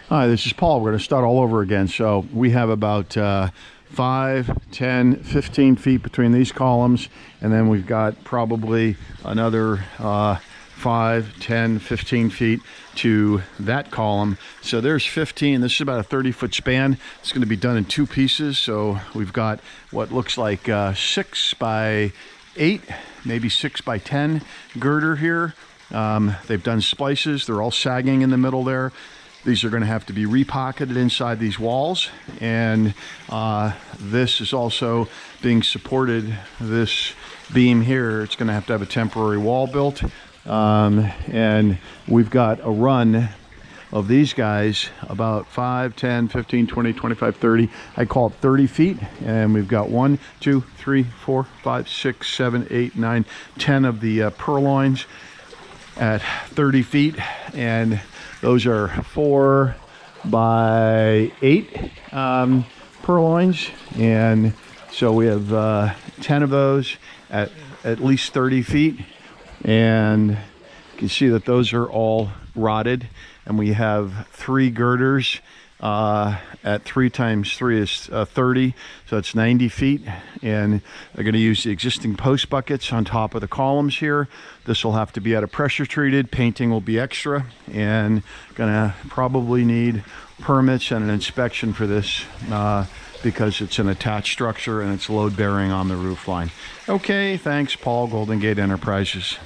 Hi, this is Paul. We're going to start all over again. So we have about 5, 10, 15 feet between these columns, and then we've got probably another 5, 10, 15 feet to that column. So there's 15. This is about a 30-foot span. It's going to be done in 2 pieces. So we've got what looks like 6 by 8, maybe 6 by 10 girder here. They've done splices. They're all sagging in the middle there. These are going to have to be repocketed inside these walls, and this is also being supported. This beam here, it's going to have a temporary wall built, and we've got a run of these guys about 5, 10, 15, 20, 25, 30. I call it 30 feet, and we've got 1, 2, 3, 4, 5, 6, 7, 8, 9, 10 of the purloins at 30 feet, and those are 4 by 8 purloins, and so we have 10 of those at least 30 feet, and you can see that those are all rotted, and we have 3 girders at 3 times 3 is 30, so it's 90 feet, and they're going to use the existing post buckets on top of the columns here. This will have to be pressure treated. Painting will be extra, and gonna probably need permits and an inspection for this because it's an attached structure and it's load bearing on the roof line. Okay, thanks, Paul, Golden Gate Enterprises.